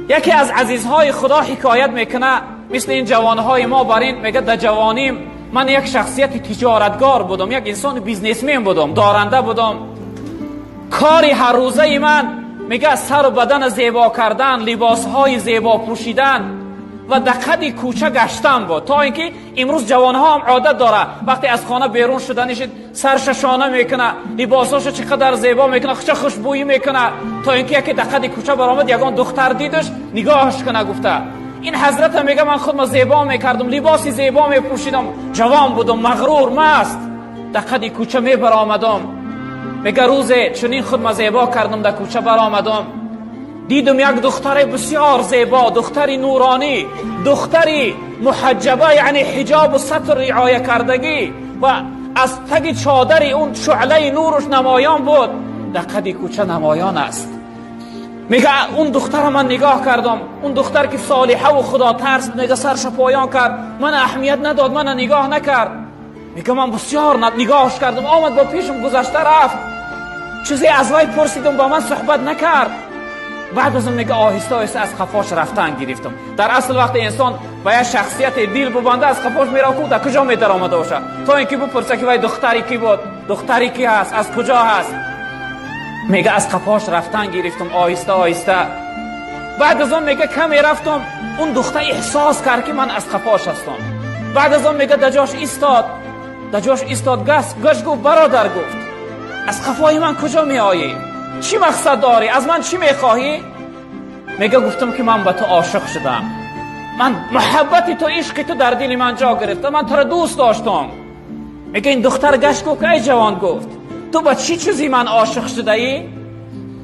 یکی از عزیزهای خدا حکایت میکنه مثل این جوانهای ما برین، میگه در جوانیم من یک شخصیت تجارتگار بودم، یک انسان بیزنسمن بودم، دارنده بودم. کاری هر روزه من میگه سر و بدن زیبا کردن، لباسهای زیبا پوشیدن و دقیقی کوچه گشتن بود. تا اینکه امروز جوانها هم عادت داره وقتی از خانه بیرون شدنش سرش شانه میکنه، لباساشو چقدر زیبا میکنه، چه خوشبویی میکنه، تا اینکه یک دقیقی کوچه برآمد یگان دختر دیدش نگاهش کنه. گفته این حضرت میگه من خودم زیبا میکردم، لباسی زیبا میپوشیدم، جوان بودم، مغرور مست، دقیقی کوچه میبرآمدم. میگه روز چنین خودم زیبا کردم، در کوچه برآمدم دیدم یک دختر بسیار زیبا، دختری نورانی، دختری محجبه، یعنی حجاب و ستر رعایه کردگی و از تگ چادر اون شعله نورش نمایان بود. در قد کوچه نمایان است. میگه اون دختر من نگاه کردم، اون دختر که صالحه و خدا ترس، میگه سرش پایان کرد، من اهمیت نداد، من نگاه نکرد. میگه من بسیار نگاهش کردم، آمد با پیشم گذشته رفت، چیزی از وی پرسیدم با من صحبت نکرد. بعد از اون میگه آهسته آهسته از خفاش رفتن گرفتم. در اصل وقتی انسان با یک شخصیت دیل ببنده از خفاش میره کو در کجا میدر آمده باشه، تا اینکه بپرسه که وای دختری کی بود، دختری کی هست، از کجا هست. میگه از خفاش رفتن گرفتم آهسته آهسته. بعد از اون میگه کمی رفتم، اون دختر احساس کرد که من از خفاش هستم. بعد از اون میگه دجاش ایستاد، گشت گفت برادر، گفت از خفای من کجا میایی؟ چی مقصد داری؟ از من چی میخواهی؟ میگه گفتم که من به تو عاشق شدم، من محبت تو، عشق تو در دل من جا گرفته، من تو را دوست داشتم. میگه این دختر گشت گفت ای جوان، گفت تو با چی چیزی من عاشق شده ای؟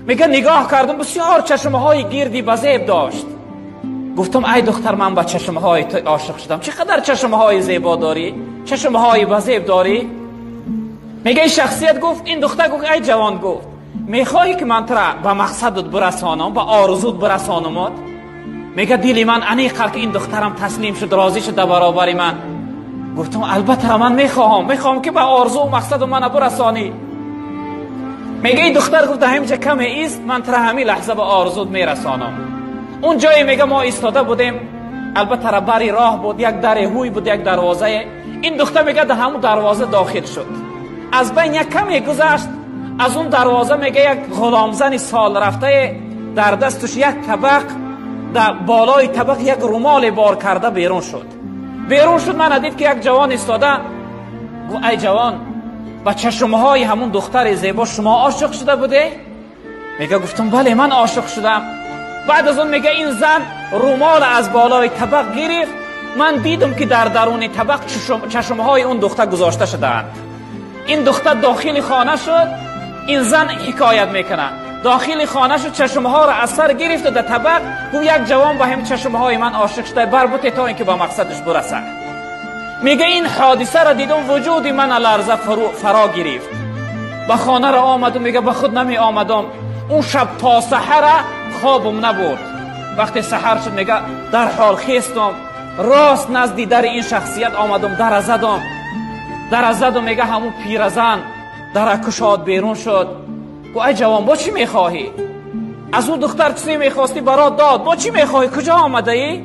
میگه نگاه کردم بسیار چشمهای گردی بزیب داشت. گفتم ای دختر من با چشمهای تو عاشق شدم، چقدر چشمهای زیبا داری، چشمهای بزیب داری. میگه این شخصیت گفت، این دختر گفت ای جوان، گفت میخواهی که من ترا به مقصدت برسانم، به آرزوت برسانمت؟ میگه دل من انیقه که این دخترم تسلیم شد، راضی شد در برابر من. گفتم البته من میخواهم که به آرزو و مقصد من برسانی. میگه این دختر گفت همینجا کمی ایست، من ترا همین لحظه به آرزوت میرسانم. اون جایی میگه ما ایستاده بودیم، البته بری راه بود، یک در هوی بود، یک دروازه. این دختر میگه در همون دروازه داخل شد، از بین یک کمی گذشت، از اون دروازه میگه یک غلامزن سال رفته در دستش یک طبق، در بالای طبق یک رومال بار کرده بیرون شد. من دید که یک جوان ایستاده. گفت ای جوان، با چشمهای همون دختر زیبا شما عاشق شده بوده؟ میگه گفتم بله من عاشق شدم. بعد از اون میگه این زن رومال از بالای طبق گرفت، من دیدم که در درون طبق چشمهای اون دختر گذاشته شدند. این دختر داخل خانه شد، این زن حکایت میکنه، داخل خانه شد، چشمها را از سر گرفت و در طبق گفت یک جوان با هم چشمهای من عاشق شده، بربطه تا اینکه با مقصدش برسه. میگه این حادثه را دیدم، وجود من لرزه فرا گرفت. به خانه را آمدم، میگه به خود نمی آمدم، اون شب تا سحر خوابم نبود. وقتی سحر شد میگه در حال خیستم، راست نزدی در این شخصیت آمدم، در زدم. میگه همون پیرزن در کشاد بیرون شد. گفت ای جوان با چی میخواهی؟ از اون دختر چی میخواستی برات داد، با چی میخواهی؟ کجا آمده ای؟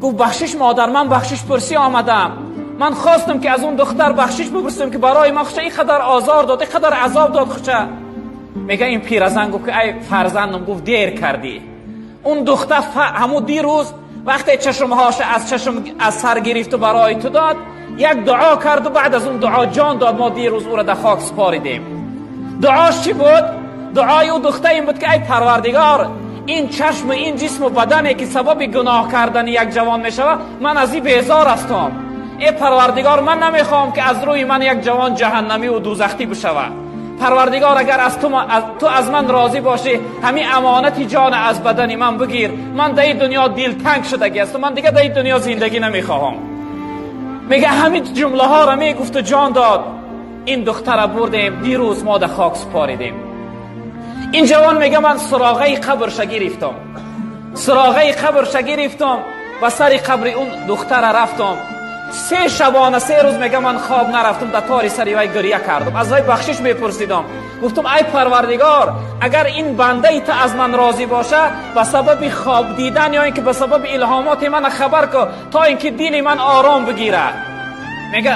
گفت بخشش مادر، من بخشش پرسی آمدم، من خواستم که از اون دختر بخشش بپرسم که برای ما خوشه اینقدر آزار داد، اینقدر عذاب داد خوشه. میگه این پیرزن گفت که ای فرزندم، گفت دیر کردی. اون دختر همون دیروز وقتی چشمهاش از سر گرفت و برای تو داد، یک دعا کرد و بعد از اون دعا جان داد. ما دیروز او را در خاک سپاریدیم. دعاش چی بود؟ دعای او دختر این بود که ای پروردگار، این چشم، این جسم و بدنی که سبب گناه کردن یک جوان میشود، من از این بیزار هستم. ای پروردگار، من نمیخوام که از روی من یک جوان جهنمی و دوزخی بشود. پروردگار اگر از تو از من راضی باشی، همین امانت جان از بدنی من بگیر. من در این دنیا دلتنگ شدگی هستم، من دیگه در این دنیا زندگی نمیخواهم. میگه همین جمله ها را میگفت و جان داد. این دختر را بردیم، دیروز ما در خاک سپاریدیم. این جوان میگه من سراغه قبرش گرفتم و سر قبر اون دختر رفتم. 3 شبانه 3 روز میگه من خواب نرفتم، در تاری سری وی گریه کردم، از وی بخشش میپرسیدم. گفتم ای پروردگار، اگر این بنده ای از من راضی باشه، به سبب خواب دیدن یا اینکه به سبب الهامات من خبر که تا اینکه دل من آرام بگیره. میگه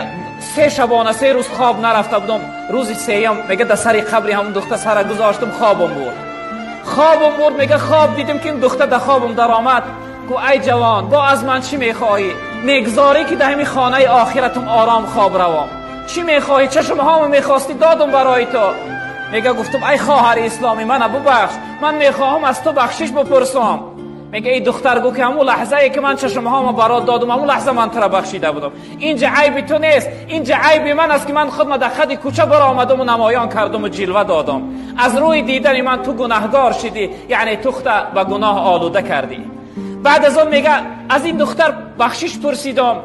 3 شبانه 3 روز خواب نرفته بودم. روز سوم میگه در سر قبر همون دختر سر گذاشتم، خوابم برد. میگه خواب دیدم که این دختر در خوابم در آمد. گو ای جوان، با از من چی میخواهی؟ میگذاری که در همین خانه آخرتم آرام خواب روام. چی میخواهی؟ چشم هامو میخواستی دادم برای تو. میگه گفتم ای خواهر اسلامی، من ببخش، من میخواهم از تو بخشش بپرسم. میگه ای دختر، گو که همون لحظه ای که من چشم هامو برات دادم، همون لحظه من تو را بخشیده بودم. اینجا عیب تو نیست، اینجا عیب من است که من خودم در خد کوچه برآمدم و نمایان کردم و جلوه دادم. از روی دیدن من تو گناهگار شدی، یعنی تو به گناه آلوده کردی. بعد از اون میگه از این دختر بخشش پرسیدم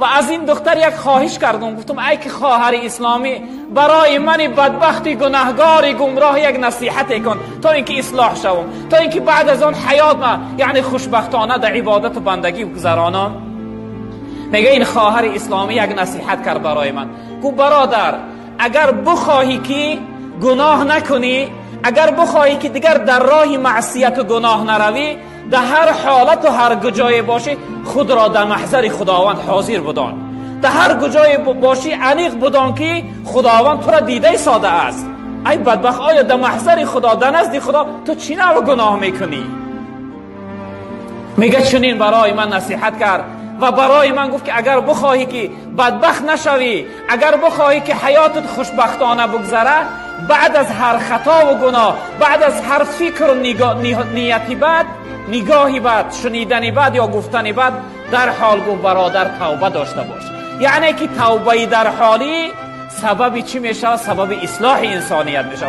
و از این دختر یک خواهش کردم. گفتم ای که خواهر اسلامی، برای من بدبخت گناهگار گمراه یک نصیحت کن تا اینکه اصلاح شوم، تا اینکه بعد از اون حیات ما یعنی خوشبختانه در عبادت و بندگی بگذرانم. میگه این خواهر اسلامی یک نصیحت کرد برای من. گفت برادر، اگر بخواهی که گناه نکنی، اگر بخواهی که دیگر در راه معصیت و گناه نروی، در هر حالت و هر کجای باشی خود را در محضر خداوند حاضر بدان. در هر کجای باشی انیق بدان که خداوند تو را دیده ساده است. ای بدبخت، آیا در محضر خدا، در نزد خدا تو چی نوع گناه میکنی؟ میگه چنین برای من نصیحت کرد و برای من گفت که اگر بخواهی که بدبخت نشوی، اگر بخواهی که حیاتت خوشبختانه بگذره، بعد از هر خطا و گناه، بعد از هر فکر و نیتی بد، نگاهی بد، شنیدنی بد یا گفتنی بد، در حال گفت برادر توبه داشته باش. یعنی که توبه در حالی سبب چی میشه؟ سبب اصلاح انسانیت میشه.